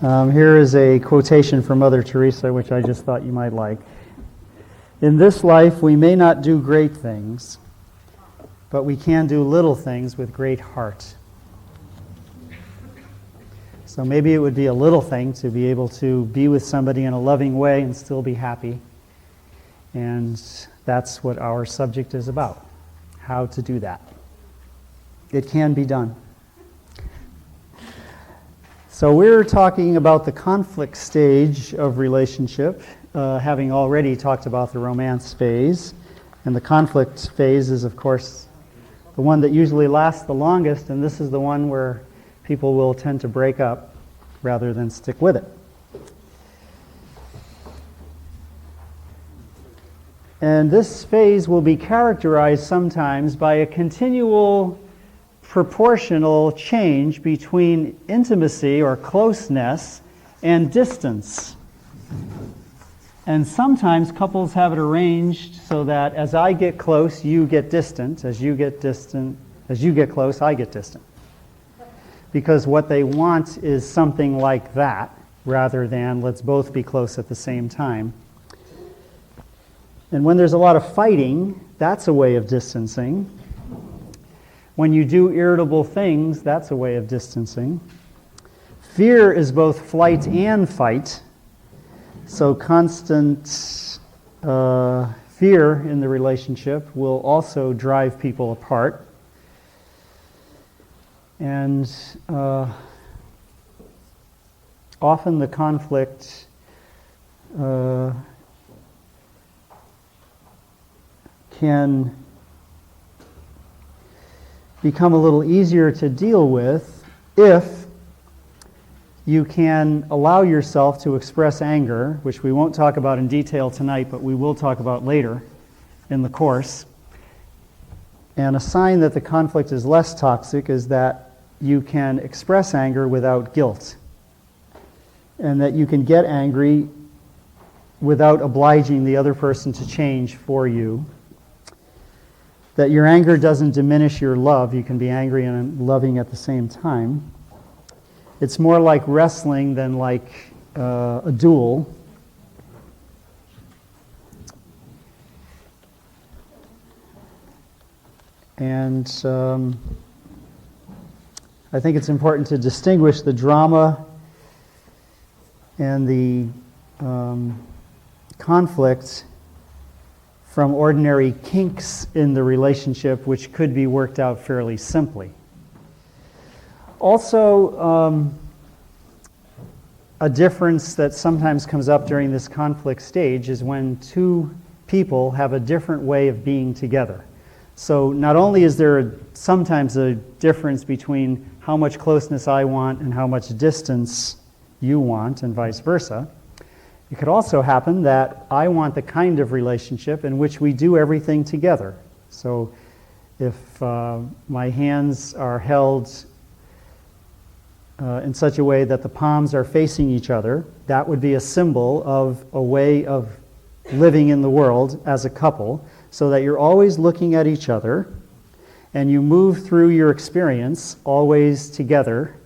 Here is a quotation from Mother Teresa, which I just thought you might like. In this life, we may not do great things, but we can do little things with great heart. So maybe it would be a little thing to be able to be with somebody in a loving way and still be happy. And that's what our subject is about, how to do that. It can be done. So we're talking about the conflict stage of relationship, having already talked about the romance phase. And the conflict phase is, of course, the one that usually lasts the longest, and this is the one where people will tend to break up rather than stick with it. And this phase will be characterized sometimes by a continual proportional change between intimacy or closeness and distance. And sometimes couples have it arranged so that as I get close, you get distant. As you get close, I get distant. Because what they want is something like that, rather than let's both be close at the same time. And when there's a lot of fighting, that's a way of distancing. When you do irritable things, that's a way of distancing. Fear is both flight and fight. So constant fear in the relationship will also drive people apart. And often the conflict can become a little easier to deal with if you can allow yourself to express anger, which we won't talk about in detail tonight, but we will talk about later in the course. And a sign that the conflict is less toxic is that you can express anger without guilt, and that you can get angry without obliging the other person to change for you. That your anger doesn't diminish your love. You can be angry and loving at the same time. It's more like wrestling than like a duel. And I think it's important to distinguish the drama and the conflict from ordinary kinks in the relationship, which could be worked out fairly simply. Also, a difference that sometimes comes up during this conflict stage is when two people have a different way of being together. So not only is there sometimes a difference between how much closeness I want and how much distance you want, and vice versa, it could also happen that I want the kind of relationship in which we do everything together. So if my hands are held in such a way that the palms are facing each other, that would be a symbol of a way of living in the world as a couple, so that you're always looking at each other and you move through your experience always together.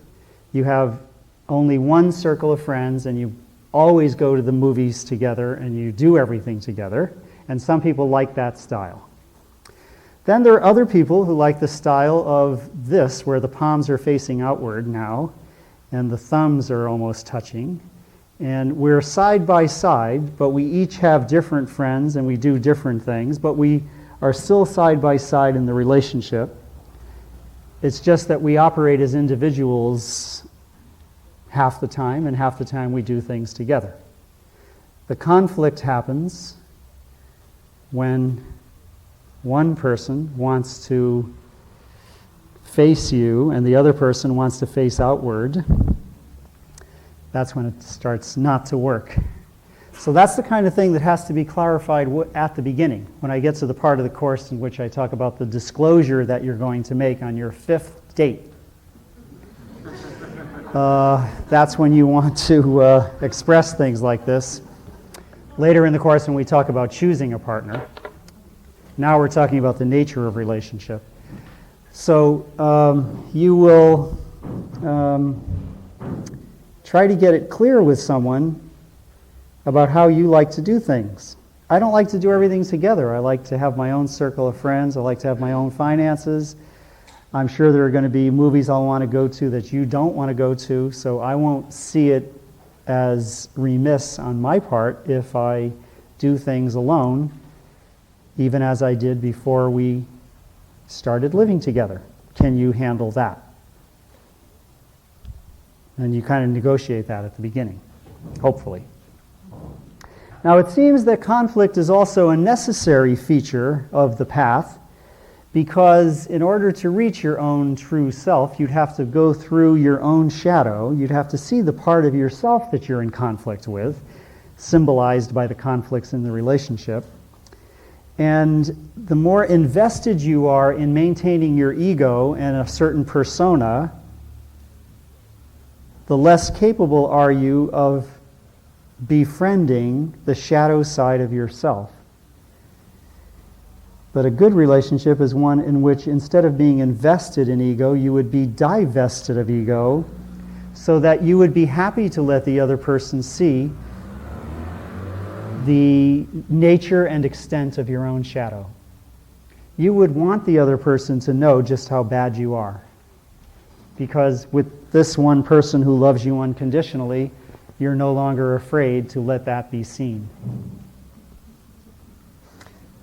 You have only one circle of friends and you always go to the movies together and you do everything together, and some people like that style. Then there are other people who like the style of this, where the palms are facing outward now and the thumbs are almost touching, and we're side by side, but we each have different friends and we do different things, but we are still side by side in the relationship. It's just that we operate as individuals half the time, and half the time we do things together. The conflict happens when one person wants to face you and the other person wants to face outward. That's when it starts not to work. So that's the kind of thing that has to be clarified at the beginning, when I get to the part of the course in which I talk about the disclosure that you're going to make on your 5th date. That's when you want to express things like this. Later in the course, when we talk about choosing a partner, now we're talking about the nature of relationship. So you will try to get it clear with someone about how you like to do things. I don't like to do everything together. I like to have my own circle of friends. I like to have my own finances. I'm sure there are going to be movies I'll want to go to that you don't want to go to, so I won't see it as remiss on my part if I do things alone, even as I did before we started living together. Can you handle that? And you kind of negotiate that at the beginning, hopefully. Now, it seems that conflict is also a necessary feature of the path, because in order to reach your own true self, you'd have to go through your own shadow. You'd have to see the part of yourself that you're in conflict with, symbolized by the conflicts in the relationship. And the more invested you are in maintaining your ego and a certain persona, the less capable are you of befriending the shadow side of yourself. But a good relationship is one in which, instead of being invested in ego, you would be divested of ego, so that you would be happy to let the other person see the nature and extent of your own shadow. You would want the other person to know just how bad you are. Because with this one person who loves you unconditionally, you're no longer afraid to let that be seen.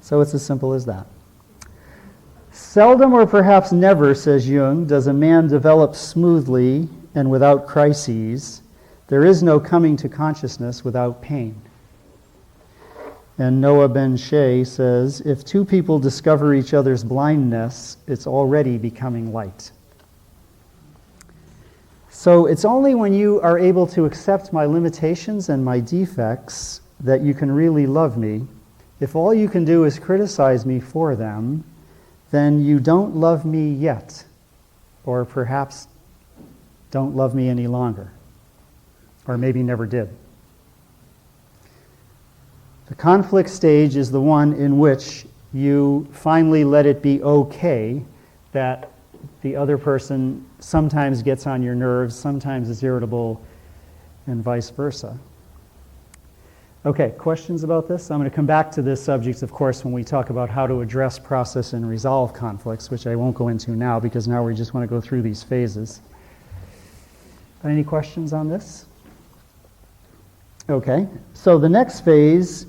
So it's as simple as that. Seldom or perhaps never, says Jung, does a man develop smoothly and without crises. There is no coming to consciousness without pain. And Noah Ben Shea says, if two people discover each other's blindness, it's already becoming light. So it's only when you are able to accept my limitations and my defects that you can really love me. If all you can do is criticize me for them, then you don't love me yet, or perhaps don't love me any longer, or maybe never did. The conflict stage is the one in which you finally let it be okay that the other person sometimes gets on your nerves, sometimes is irritable, and vice versa. Okay, questions about this? I'm going to come back to this subject, of course, when we talk about how to address, process, and resolve conflicts, which I won't go into now because now we just want to go through these phases. Any questions on this? Okay, so the next phase,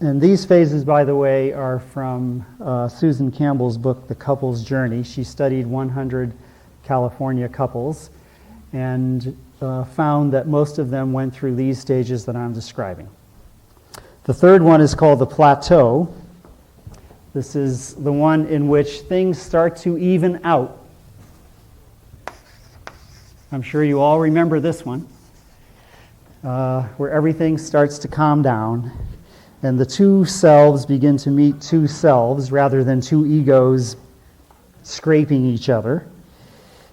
and these phases, by the way, are from Susan Campbell's book, The Couple's Journey. She studied 100 California couples and found that most of them went through these stages that I'm describing. The third one is called the plateau. This is the one in which things start to even out. I'm sure you all remember this one, where everything starts to calm down and the two selves begin to meet two selves rather than two egos scraping each other.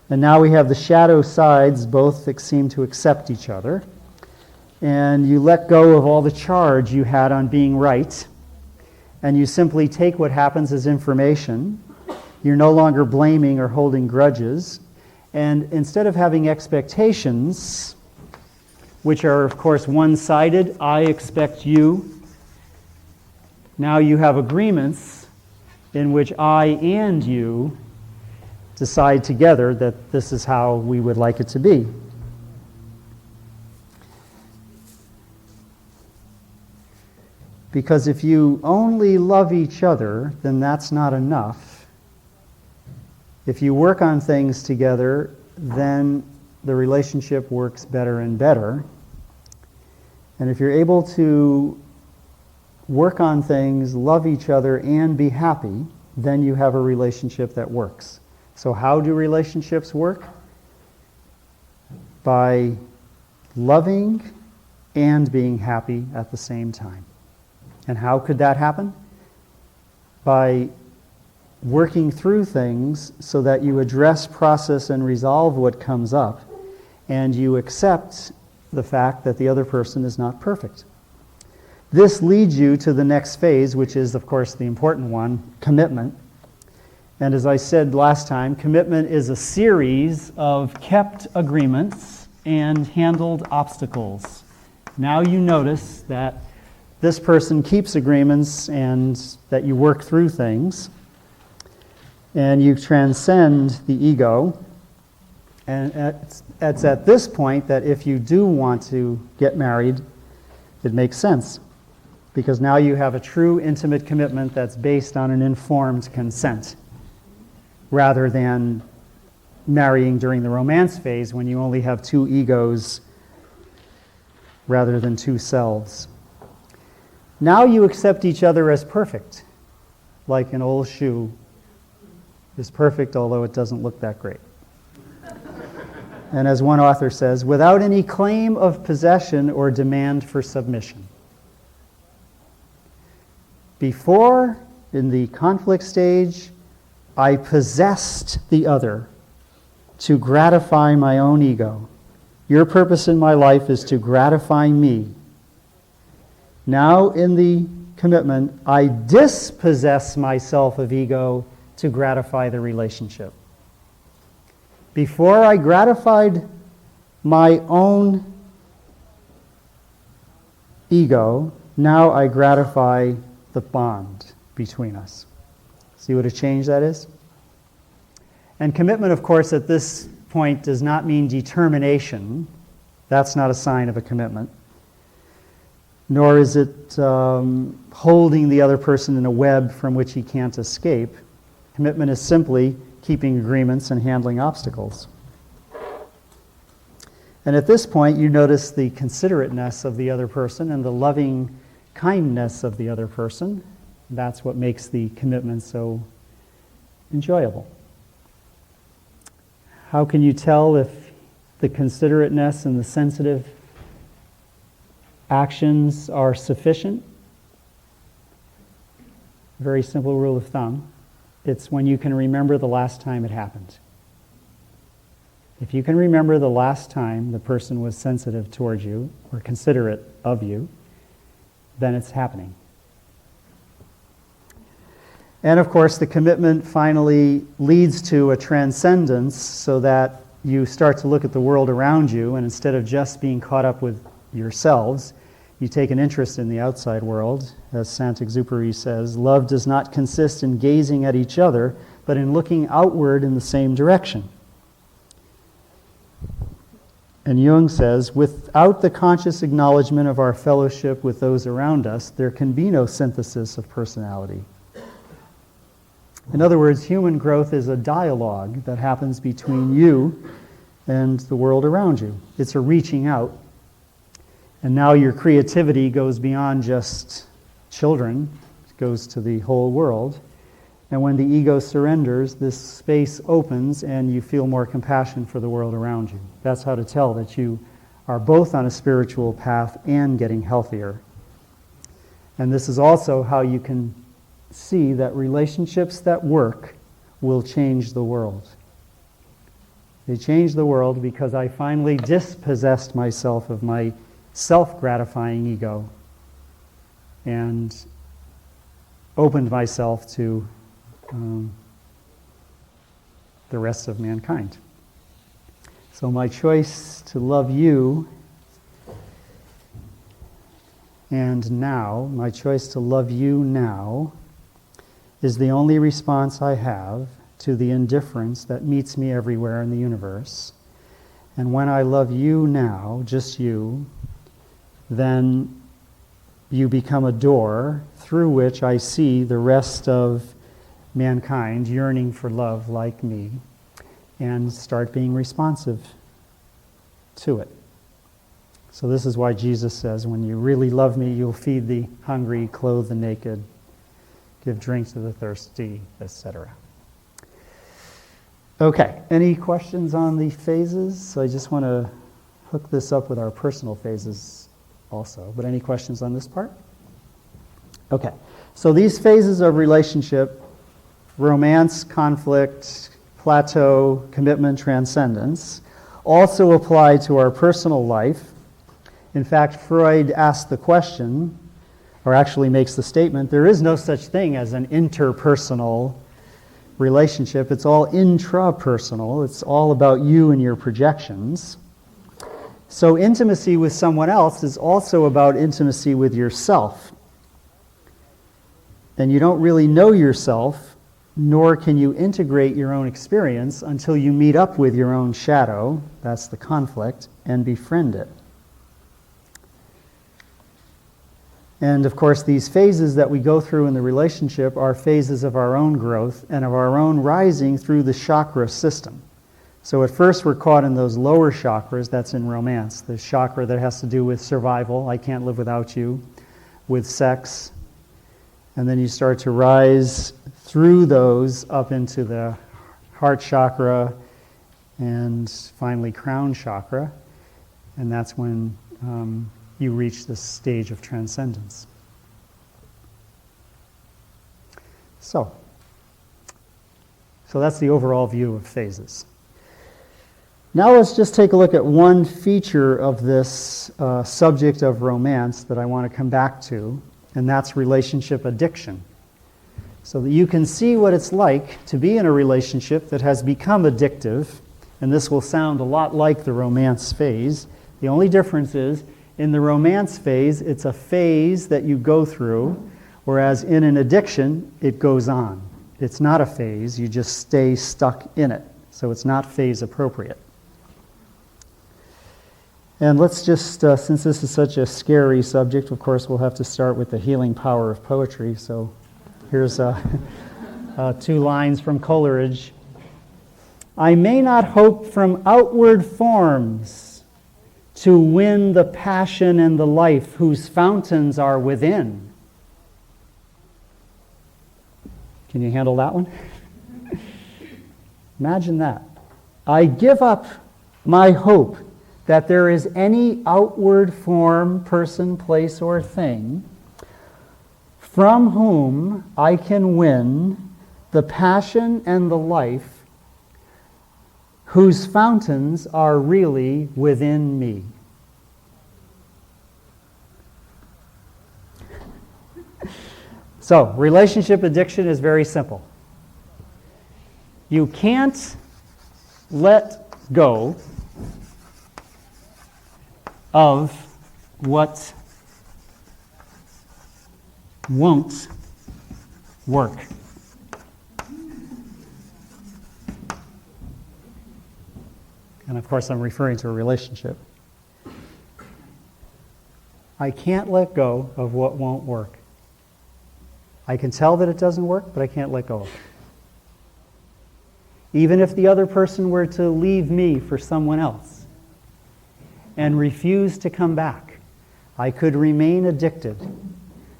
And now we have the shadow sides, both that seem to accept each other. And you let go of all the charge you had on being right, and you simply take what happens as information. You're no longer blaming or holding grudges. And instead of having expectations, which are, of course, one-sided, I expect you, now you have agreements in which I and you decide together that this is how we would like it to be. Because if you only love each other, then that's not enough. If you work on things together, then the relationship works better and better. And if you're able to work on things, love each other, and be happy, then you have a relationship that works. So how do relationships work? By loving and being happy at the same time. And how could that happen? By working through things so that you address, process, and resolve what comes up, and you accept the fact that the other person is not perfect. This leads you to the next phase, which is, of course, the important one, commitment. And as I said last time, commitment is a series of kept agreements and handled obstacles. Now you notice that this person keeps agreements and that you work through things, and you transcend the ego. And it's at this point that if you do want to get married, it makes sense. Because now you have a true intimate commitment that's based on an informed consent, rather than marrying during the romance phase when you only have two egos rather than two selves. Now you accept each other as perfect, like an old shoe is perfect, although it doesn't look that great. And as one author says, without any claim of possession or demand for submission. Before, in the conflict stage, I possessed the other to gratify my own ego. Your purpose in my life is to gratify me. Now, in the commitment, I dispossess myself of ego to gratify the relationship. Before I gratified my own ego, now I gratify the bond between us. See what a change that is? And commitment, of course, at this point does not mean determination. That's not a sign of a commitment. Nor is it holding the other person in a web from which he can't escape. Commitment is simply keeping agreements and handling obstacles. And at this point, you notice the considerateness of the other person and the loving kindness of the other person. That's what makes the commitment so enjoyable. How can you tell if the considerateness and the sensitive actions are sufficient? Very simple rule of thumb. It's when you can remember the last time it happened. If you can remember the last time the person was sensitive towards you or considerate of you, then it's happening. And of course, the commitment finally leads to a transcendence so that you start to look at the world around you, and instead of just being caught up with yourselves, you take an interest in the outside world. As Saint-Exupéry says, love does not consist in gazing at each other, but in looking outward in the same direction. And Jung says, without the conscious acknowledgement of our fellowship with those around us, there can be no synthesis of personality. In other words, human growth is a dialogue that happens between you and the world around you. It's a reaching out. And now your creativity goes beyond just children. It goes to the whole world. And when the ego surrenders, this space opens and you feel more compassion for the world around you. That's how to tell that you are both on a spiritual path and getting healthier. And this is also how you can see that relationships that work will change the world. They change the world because I finally dispossessed myself of my self-gratifying ego and opened myself to the rest of mankind. So my choice to love you my choice to love you now is the only response I have to the indifference that meets me everywhere in the universe. And when I love you now, just you, then you become a door through which I see the rest of mankind yearning for love like me and start being responsive to it. So this is why Jesus says, when you really love me, you'll feed the hungry, clothe the naked, give drink to the thirsty, etc. Okay, any questions on the phases? So I just want to hook this up with our personal phases also. But any questions on this part? Okay, so these phases of relationship, romance, conflict, plateau, commitment, transcendence, also apply to our personal life. In fact, Freud asked the question, or actually makes the statement, there is no such thing as an interpersonal relationship. It's all intrapersonal. It's all about you and your projections. So intimacy with someone else is also about intimacy with yourself. And you don't really know yourself, nor can you integrate your own experience until you meet up with your own shadow, that's the conflict, and befriend it. And of course, these phases that we go through in the relationship are phases of our own growth and of our own rising through the chakra system. So at first we're caught in those lower chakras, that's in romance. The chakra that has to do with survival, I can't live without you, with sex. And then you start to rise through those up into the heart chakra and finally crown chakra. And that's when you reach this stage of transcendence. So that's the overall view of phases. Now let's just take a look at one feature of this subject of romance that I want to come back to, and that's relationship addiction. So that you can see what it's like to be in a relationship that has become addictive, and this will sound a lot like the romance phase. The only difference is, in the romance phase, it's a phase that you go through, whereas in an addiction, it goes on. It's not a phase, you just stay stuck in it. So it's not phase appropriate. And let's just, since this is such a scary subject, of course, we'll have to start with the healing power of poetry. So here's 2 lines from Coleridge. I may not hope from outward forms to win the passion and the life whose fountains are within. Can you handle that one? Imagine that. I give up my hope that there is any outward form, person, place, or thing from whom I can win the passion and the life whose fountains are really within me. So, relationship addiction is very simple. You can't let go of what won't work. And of course, I'm referring to a relationship. I can't let go of what won't work. I can tell that it doesn't work, but I can't let go of it. Even if the other person were to leave me for someone else and refuse to come back, I could remain addicted.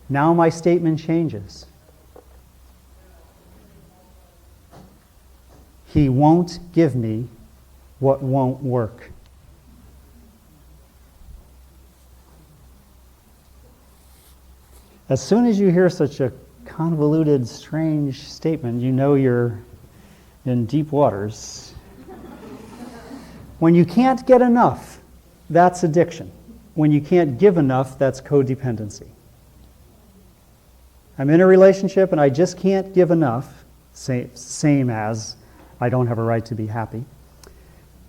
Now my statement changes. He won't give me what won't work. As soon as you hear such a convoluted, strange statement, you know you're in deep waters. When you can't get enough, that's addiction. When you can't give enough, that's codependency. I'm in a relationship and I just can't give enough, same as I don't have a right to be happy.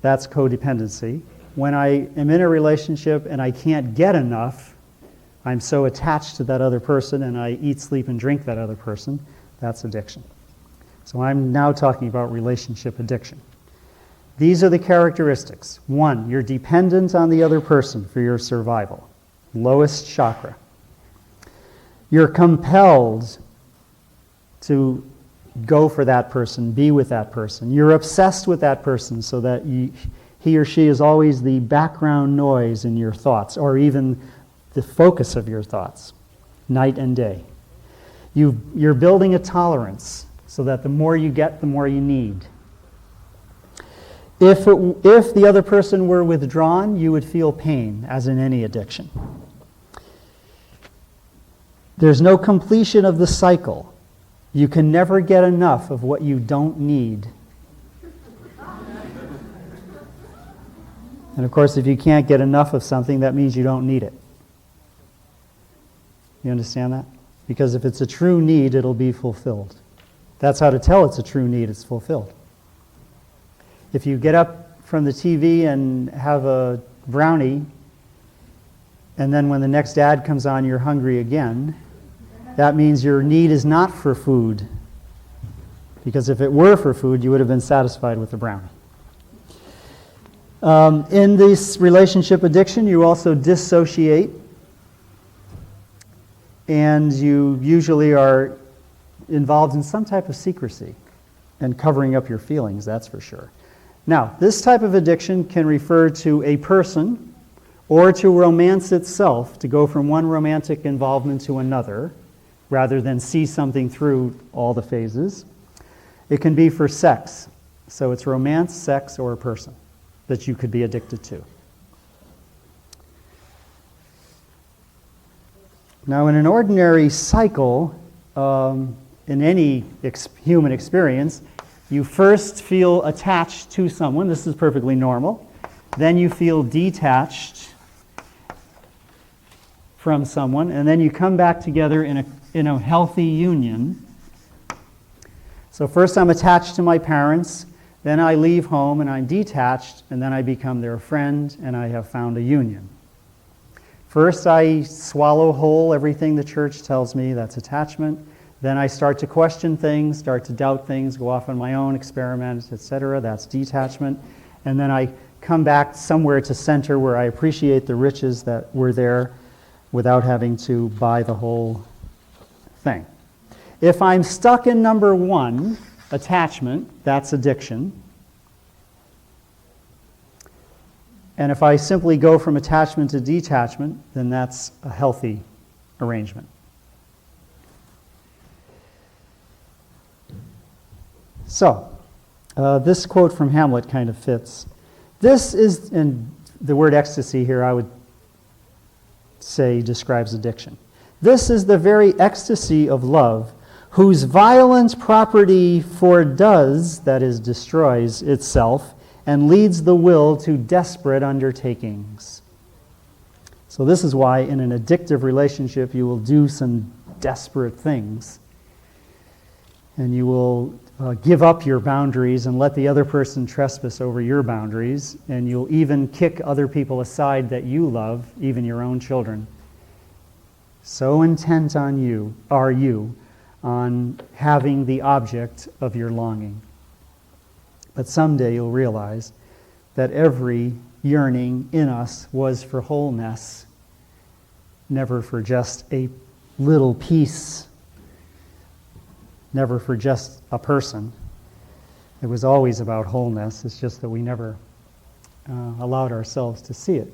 That's codependency. When I am in a relationship and I can't get enough, I'm so attached to that other person and I eat, sleep, and drink that other person, that's addiction. So I'm now talking about relationship addiction. These are the characteristics. 1, you're dependent on the other person for your survival. Lowest chakra. You're compelled to go for that person, be with that person. You're obsessed with that person so that he or she is always the background noise in your thoughts, or even the focus of your thoughts, night and day. You're building a tolerance so that the more you get, the more you need. If the other person were withdrawn, you would feel pain, as in any addiction. There's no completion of the cycle. You can never get enough of what you don't need. And of course, if you can't get enough of something, that means you don't need it. You understand that? Because if it's a true need, it'll be fulfilled. That's how to tell it's a true need, it's fulfilled. If you get up from the TV and have a brownie, and then when the next ad comes on, you're hungry again, that means your need is not for food. Because if it were for food, you would have been satisfied with the brownie. In this relationship addiction, you also dissociate, and you usually are involved in some type of secrecy and covering up your feelings, that's for sure. Now, this type of addiction can refer to a person or to romance itself, to go from one romantic involvement to another, rather than see something through all the phases. It can be for sex. So it's romance, sex, or a person that you could be addicted to. Now, in an ordinary cycle, in any human experience, you first feel attached to someone. This is perfectly normal. Then you feel detached from someone, and then you come back together in a healthy union. So first I'm attached to my parents, then I leave home and I'm detached, and then I become their friend, and I have found a union. First I swallow whole everything the church tells me, that's attachment. Then I start to question things, start to doubt things, go off on my own, experiment, etc. That's detachment. And then I come back somewhere to center where I appreciate the riches that were there without having to buy the whole thing. If I'm stuck in number one, attachment, that's addiction. And if I simply go from attachment to detachment, then that's a healthy arrangement. So, this quote from Hamlet kind of fits. This is, and the word ecstasy here I would say describes addiction. This is the very ecstasy of love, whose violent property foredoes, that is, destroys itself, and leads the will to desperate undertakings. So this is why in an addictive relationship you will do some desperate things. And you will give up your boundaries and let the other person trespass over your boundaries. And you'll even kick other people aside that you love, even your own children. So intent are you on having the object of your longing. But someday you'll realize that every yearning in us was for wholeness, never for just a little piece, never for just a person. It was always about wholeness. It's just that we never allowed ourselves to see it.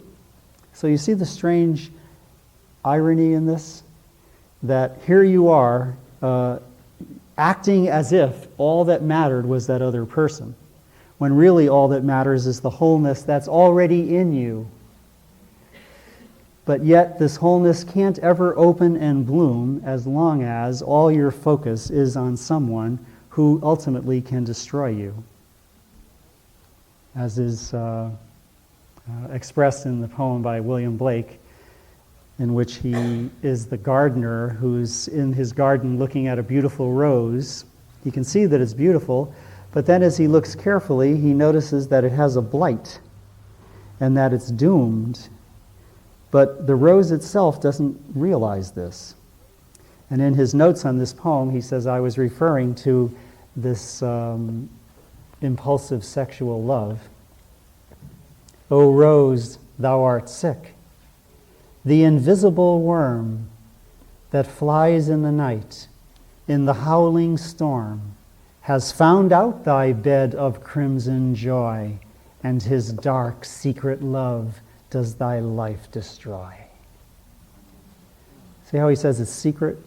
So you see the strange irony in this? That here you are acting as if all that mattered was that other person, when really all that matters is the wholeness that's already in you. But yet this wholeness can't ever open and bloom as long as all your focus is on someone who ultimately can destroy you, as is expressed in the poem by William Blake, in which he is the gardener who's in his garden looking at a beautiful rose. He can see that it's beautiful, but then as he looks carefully, he notices that it has a blight and that it's doomed. But the rose itself doesn't realize this. And in his notes on this poem, he says, I was referring to this impulsive sexual love. O rose, thou art sick. The invisible worm that flies in the night, in the howling storm, has found out thy bed of crimson joy, and his dark secret love does thy life destroy. See how he says it's secret?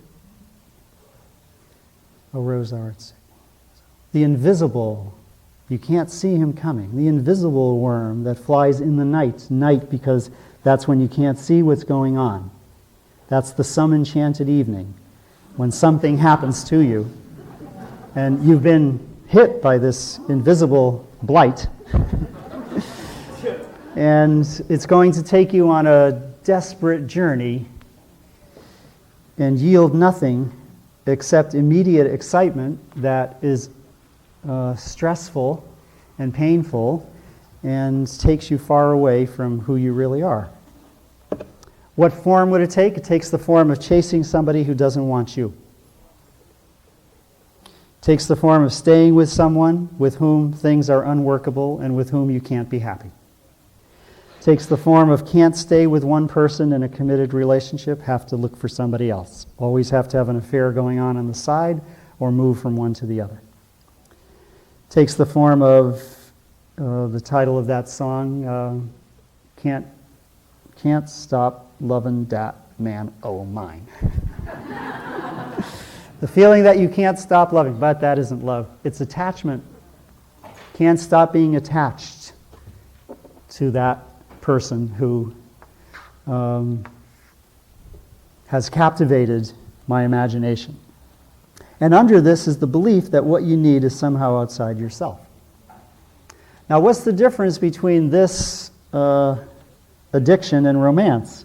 O rose, thou art sick. The invisible, you can't see him coming. The invisible worm that flies in the night because that's when you can't see what's going on. That's the some enchanted evening, when something happens to you, and you've been hit by this invisible blight, and it's going to take you on a desperate journey and yield nothing except immediate excitement that is stressful and painful, and takes you far away from who you really are. What form would it take? It takes the form of chasing somebody who doesn't want you. It takes the form of staying with someone with whom things are unworkable and with whom you can't be happy. It takes the form of can't stay with one person in a committed relationship, have to look for somebody else. Always have to have an affair going on the side or move from one to the other. It takes the form of the title of that song, Can't Stop Lovin' Dat Man O' Mine. The feeling that you can't stop loving, but that isn't love. It's attachment. Can't stop being attached to that person who has captivated my imagination. And under this is the belief that what you need is somehow outside yourself. Now, what's the difference between this addiction and romance?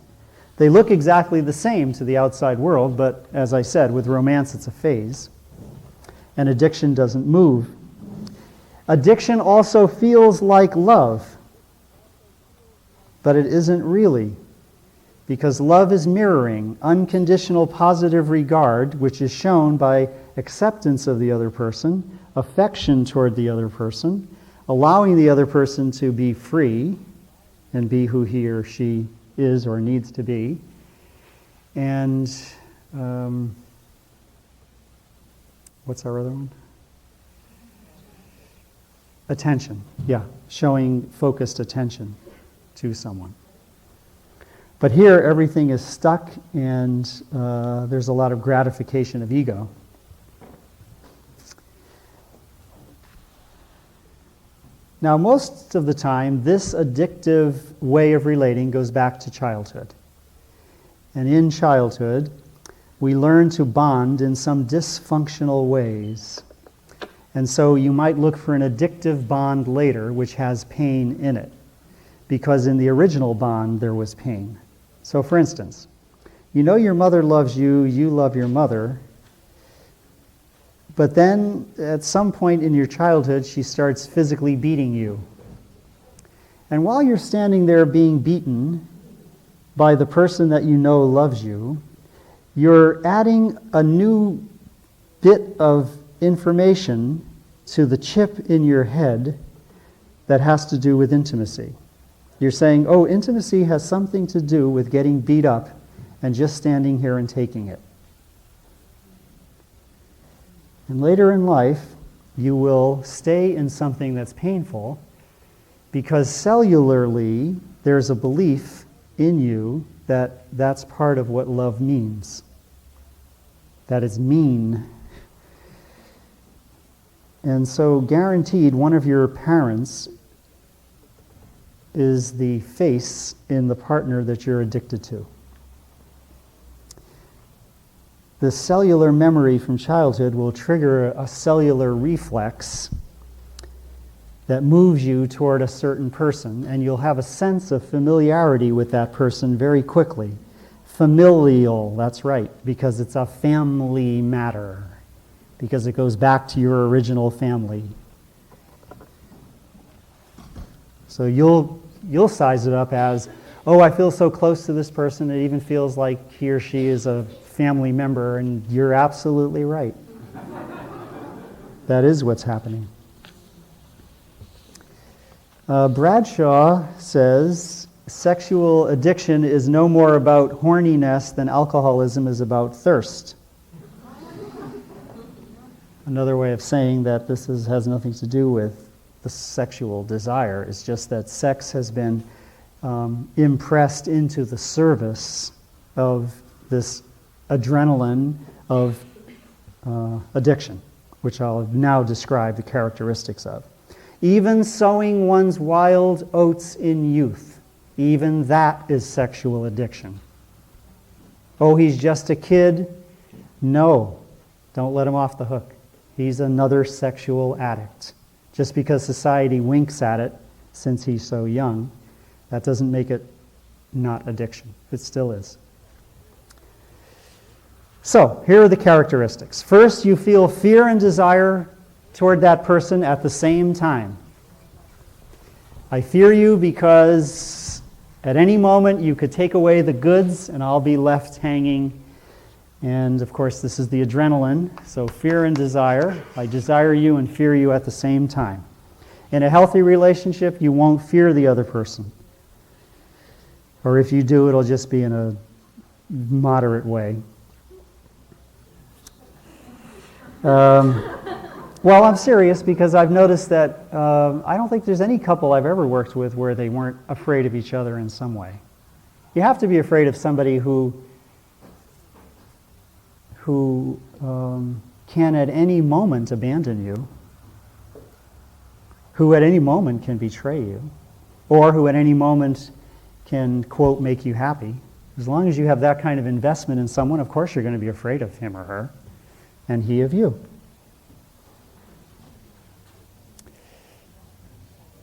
They look exactly the same to the outside world, but as I said, with romance it's a phase, and addiction doesn't move. Addiction also feels like love, but it isn't really, because love is mirroring unconditional positive regard, which is shown by acceptance of the other person, affection toward the other person, allowing the other person to be free and be who he or she is or needs to be. And what's our other one? Attention. Yeah, showing focused attention to someone. But here everything is stuck and there's a lot of gratification of ego. Now, most of the time, this addictive way of relating goes back to childhood. And in childhood, we learn to bond in some dysfunctional ways. And so you might look for an addictive bond later, which has pain in it, because in the original bond, there was pain. So, for instance, you know your mother loves you, you love your mother, but then, at some point in your childhood, she starts physically beating you. And while you're standing there being beaten by the person that you know loves you, you're adding a new bit of information to the chip in your head that has to do with intimacy. You're saying, oh, intimacy has something to do with getting beat up and just standing here and taking it. And later in life, you will stay in something that's painful because cellularly there's a belief in you that that's part of what love means. That it's mean. And so guaranteed one of your parents is the face in the partner that you're addicted to. The cellular memory from childhood will trigger a cellular reflex that moves you toward a certain person, and you'll have a sense of familiarity with that person very quickly. Familial, that's right, because it's a family matter, because it goes back to your original family. So you'll size it up as, oh, I feel so close to this person, it even feels like he or she is a family member, and you're absolutely right. That is what's happening. Bradshaw says, sexual addiction is no more about horniness than alcoholism is about thirst. Another way of saying that this has nothing to do with the sexual desire. It's just that sex has been impressed into the service of this adrenaline of addiction, which I'll now describe the characteristics of. Even sowing one's wild oats in youth, even that is sexual addiction. Oh, he's just a kid? No, don't let him off the hook. He's another sexual addict. Just because society winks at it since he's so young, that doesn't make it not addiction. It still is. So, here are the characteristics. First, you feel fear and desire toward that person at the same time. I fear you because at any moment you could take away the goods and I'll be left hanging. And of course, this is the adrenaline. So fear and desire. I desire you and fear you at the same time. In a healthy relationship, you won't fear the other person. Or if you do, it'll just be in a moderate way. Well, I'm serious because I've noticed that I don't think there's any couple I've ever worked with where they weren't afraid of each other in some way. You have to be afraid of somebody who can at any moment abandon you, who at any moment can betray you, or who at any moment can, quote, make you happy. As long as you have that kind of investment in someone, of course you're going to be afraid of him or her, and he of you.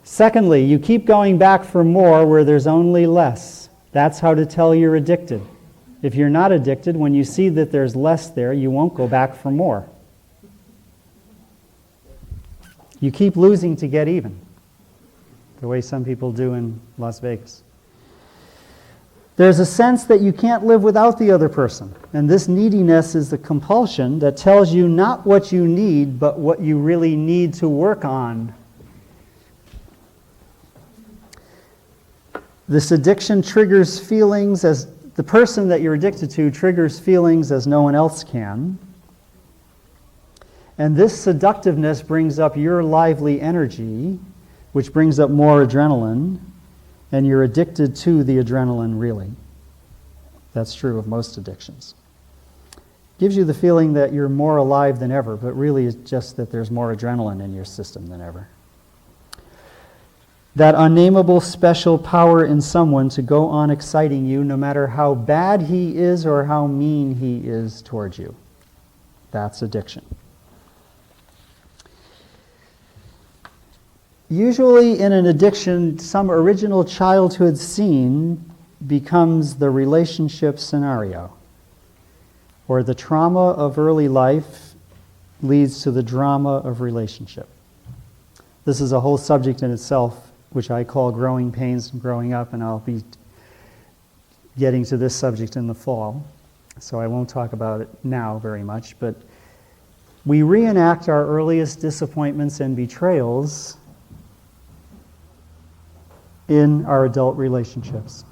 Secondly, you keep going back for more where there's only less. That's how to tell you're addicted. If you're not addicted, when you see that there's less there, you won't go back for more. You keep losing to get even, the way some people do in Las Vegas. There's a sense that you can't live without the other person, and this neediness is the compulsion that tells you not what you need, but what you really need to work on. This addiction triggers feelings as the person that you're addicted to triggers feelings as no one else can. And this seductiveness brings up your lively energy, which brings up more adrenaline, and you're addicted to the adrenaline, really. That's true of most addictions. Gives you the feeling that you're more alive than ever, but really it's just that there's more adrenaline in your system than ever. That unnameable special power in someone to go on exciting you no matter how bad he is or how mean he is towards you. That's addiction. Usually in an addiction, some original childhood scene becomes the relationship scenario, or the trauma of early life leads to the drama of relationship. This is a whole subject in itself, which I call growing pains from growing up, and I'll be getting to this subject in the fall, so I won't talk about it now very much, but we reenact our earliest disappointments and betrayals in our adult relationships.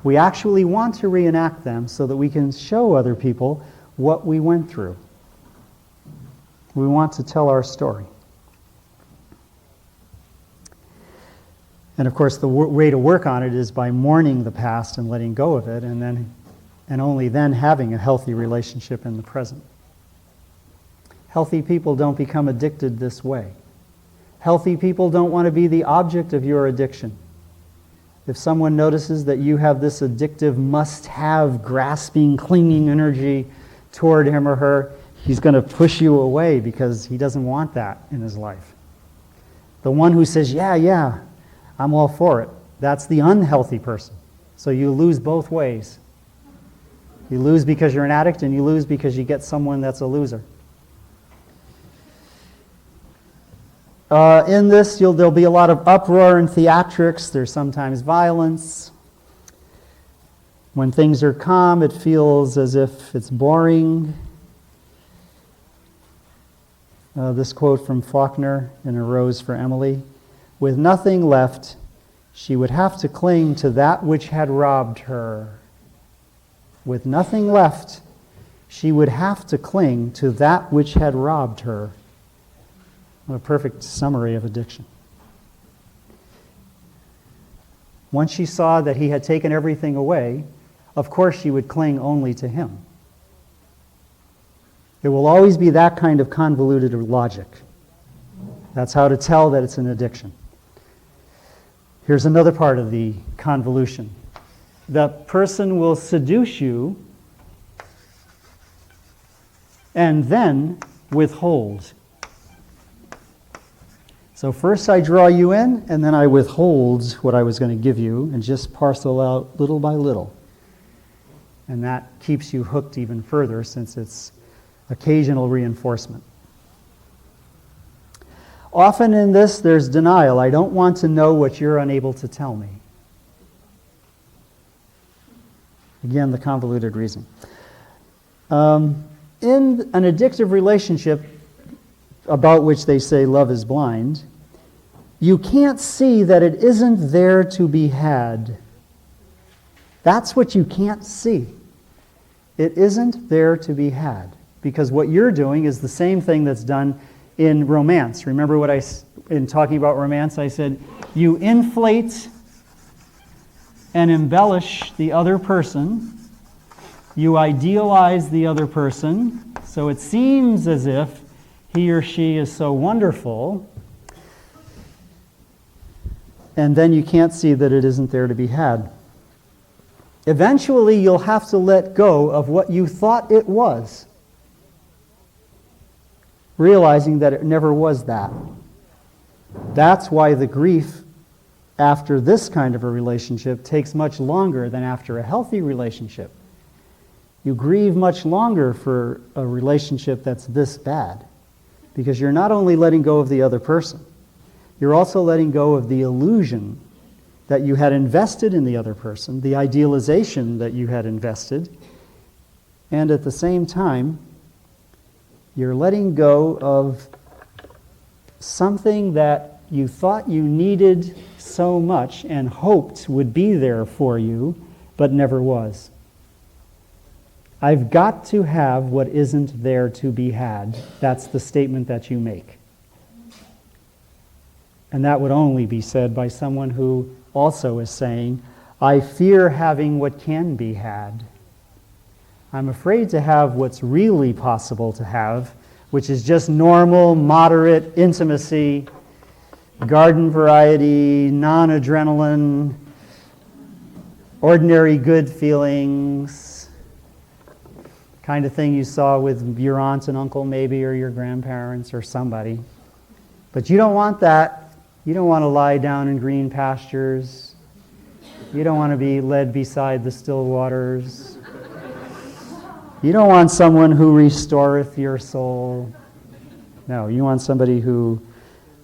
We actually want to reenact them so that we can show other people what we went through. We want to tell our story. And of course, the way to work on it is by mourning the past and letting go of it, and only then having a healthy relationship in the present. Healthy people don't become addicted this way. Healthy people don't want to be the object of your addiction. If someone notices that you have this addictive must-have, grasping, clinging energy toward him or her, he's going to push you away because he doesn't want that in his life. The one who says, yeah, I'm all for it, that's the unhealthy person. So you lose both ways. You lose because you're an addict, and you lose because you get someone that's a loser. In this, there'll be a lot of uproar and theatrics. There's sometimes violence. When things are calm, it feels as if it's boring. This quote from Faulkner in A Rose for Emily: "With nothing left, she would have to cling to that which had robbed her." With nothing left, she would have to cling to that which had robbed her. What a perfect summary of addiction. Once she saw that he had taken everything away, of course she would cling only to him. It will always be that kind of convoluted logic. That's how to tell that it's an addiction. Here's another part of the convolution. The person will seduce you and then withhold. So first I draw you in, and then I withhold what I was going to give you and just parcel out little by little. And that keeps you hooked even further, since it's occasional reinforcement. Often in this, there's denial. I don't want to know what you're unable to tell me. Again, the convoluted reason. In an addictive relationship, about which they say love is blind, you can't see that it isn't there to be had. That's what you can't see. It isn't there to be had. Because what you're doing is the same thing that's done in romance. Remember what in talking about romance, I said, you inflate and embellish the other person. You idealize the other person. So it seems as if he or she is so wonderful. And then you can't see that it isn't there to be had. Eventually, you'll have to let go of what you thought it was, realizing that it never was that. That's why the grief after this kind of a relationship takes much longer than after a healthy relationship. You grieve much longer for a relationship that's this bad, because you're not only letting go of the other person, you're also letting go of the illusion that you had invested in the other person, the idealization that you had invested, and at the same time, you're letting go of something that you thought you needed so much and hoped would be there for you, but never was. I've got to have what isn't there to be had. That's the statement that you make. And that would only be said by someone who also is saying, I fear having what can be had. I'm afraid to have what's really possible to have, which is just normal, moderate intimacy, garden variety, non-adrenaline, ordinary good feelings, kind of thing you saw with your aunt and uncle maybe, or your grandparents or somebody. But you don't want that. You don't want to lie down in green pastures. You don't want to be led beside the still waters. You don't want someone who restoreth your soul. No, you want somebody who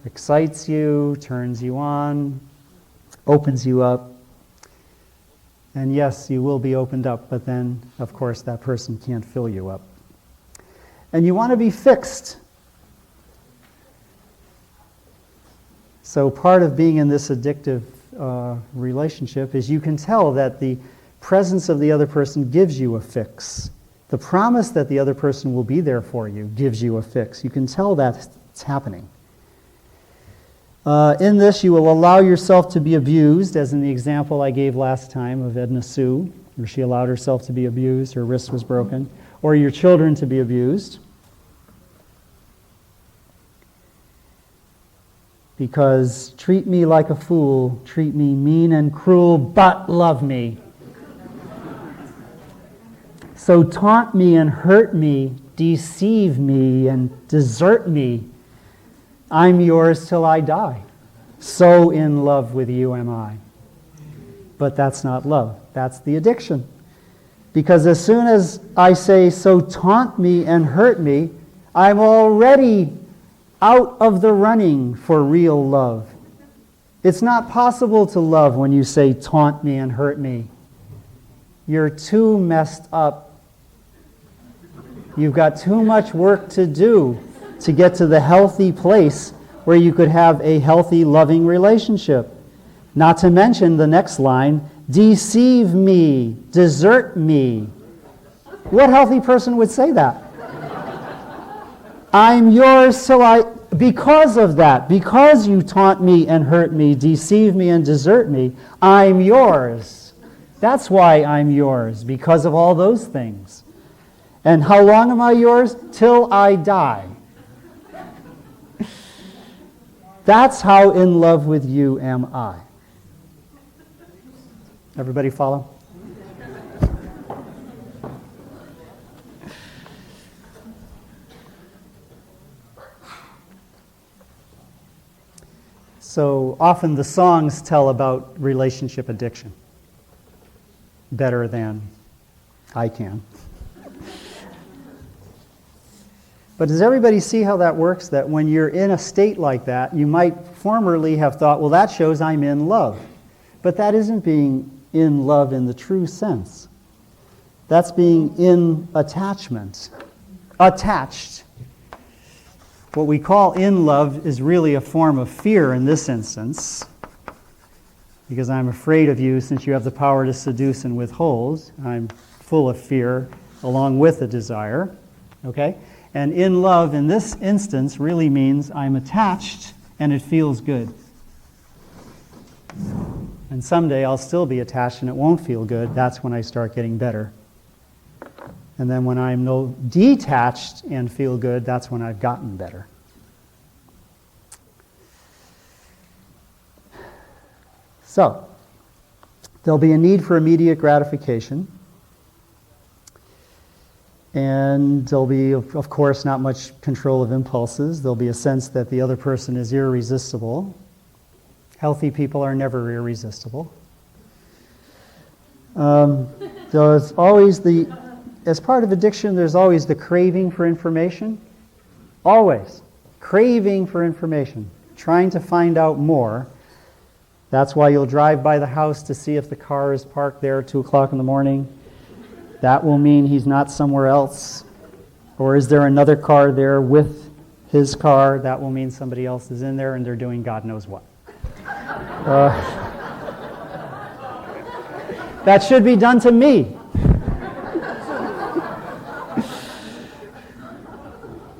excites you, turns you on, opens you up. And yes, you will be opened up, but then, of course, that person can't fill you up. And you want to be fixed. So part of being in this addictive relationship is you can tell that the presence of the other person gives you a fix. The promise that the other person will be there for you gives you a fix. You can tell that it's happening. In this, you will allow yourself to be abused, as in the example I gave last time of Edna Sue, where she allowed herself to be abused, her wrist was broken, or your children to be abused. Because treat me like a fool, treat me mean and cruel, but love me. So taunt me and hurt me, deceive me and desert me. I'm yours till I die. So in love with you am I. But that's not love. That's the addiction. Because as soon as I say, so taunt me and hurt me, I'm already out of the running for real love. It's not possible to love when you say, taunt me and hurt me. You're too messed up. You've got too much work to do to get to the healthy place where you could have a healthy, loving relationship. Not to mention the next line, deceive me, desert me. What healthy person would say that? I'm yours because of that, because you taunt me and hurt me, deceive me and desert me, I'm yours. That's why I'm yours, because of all those things. And how long am I yours? Till I die. That's how in love with you am I. Everybody follow? So often the songs tell about relationship addiction better than I can. But does everybody see how that works? That when you're in a state like that, you might formerly have thought, well, that shows I'm in love. But that isn't being in love in the true sense. That's being in attachment. Attached. What we call in love is really a form of fear in this instance, because I'm afraid of you since you have the power to seduce and withhold. I'm full of fear along with a desire. Okay? And in love in this instance really means I'm attached and it feels good. And someday I'll still be attached and it won't feel good. That's when I start getting better. And then when I'm detached and feel good, that's when I've gotten better. So, there'll be a need for immediate gratification. And there'll be, of course, not much control of impulses. There'll be a sense that the other person is irresistible. Healthy people are never irresistible. There's always as part of addiction, there's always the craving for information. Always. Craving for information. Trying to find out more. That's why you'll drive by the house to see if the car is parked there at 2 o'clock in the morning. That will mean he's not somewhere else. Or is there another car there with his car? That will mean somebody else is in there and they're doing God knows what. That should be done to me.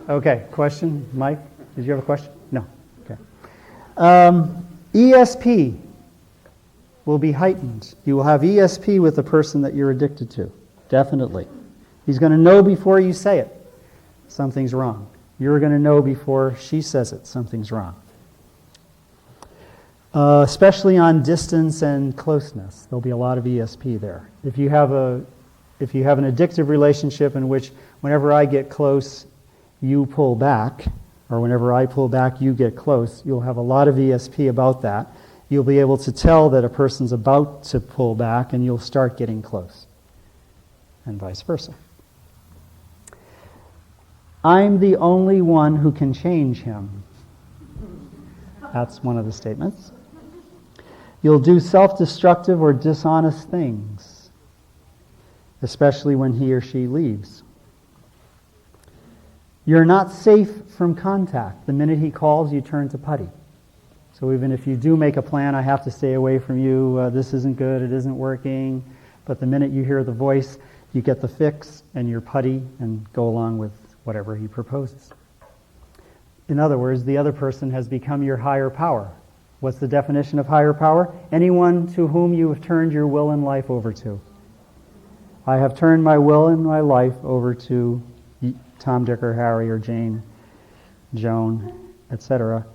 Okay, question? Mike, did you have a question? No. Okay. ESP will be heightened. You will have ESP with the person that you're addicted to. Definitely. He's going to know before you say it, something's wrong. You're going to know before she says it, something's wrong. Especially on distance and closeness. There'll be a lot of ESP there. If you have an addictive relationship in which whenever I get close, you pull back, or whenever I pull back, you get close, you'll have a lot of ESP about that. You'll be able to tell that a person's about to pull back, and you'll start getting close, and vice versa. I'm the only one who can change him. That's one of the statements. You'll do self-destructive or dishonest things, especially when he or she leaves. You're not safe from contact. The minute he calls, you turn to putty. So even if you do make a plan, I have to stay away from you, this isn't good, it isn't working, but the minute you hear the voice, you get the fix and you're putty and go along with whatever he proposes. In other words, the other person has become your higher power. What's the definition of higher power? Anyone to whom you have turned your will and life over to. I have turned my will and my life over to Tom, Dick, or Harry, or Jane, Joan, etc.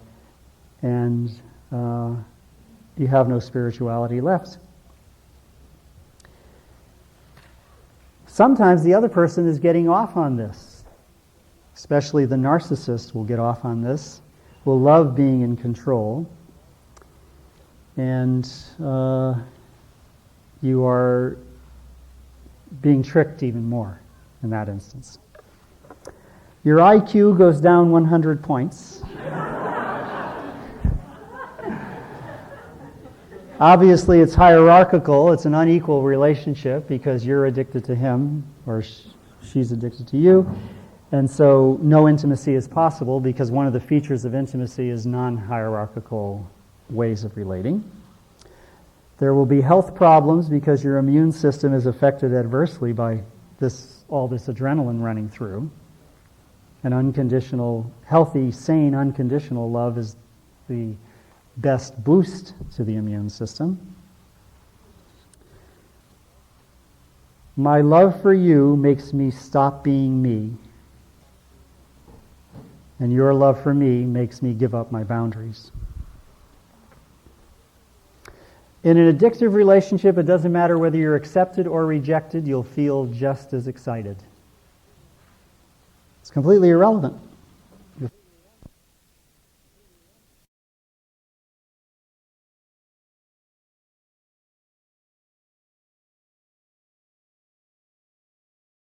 And you have no spirituality left. Sometimes the other person is getting off on this. Especially the narcissist will get off on this, will love being in control, and you are being tricked even more in that instance. Your IQ goes down 100 points. Obviously, it's hierarchical. It's an unequal relationship because you're addicted to him or she's addicted to you. And so no intimacy is possible because one of the features of intimacy is non-hierarchical ways of relating. There will be health problems because your immune system is affected adversely by all this adrenaline running through. An unconditional, healthy, sane, unconditional love is the best boost to the immune system. My love for you makes me stop being me. And your love for me makes me give up my boundaries. In an addictive relationship, it doesn't matter whether you're accepted or rejected, you'll feel just as excited. It's completely irrelevant.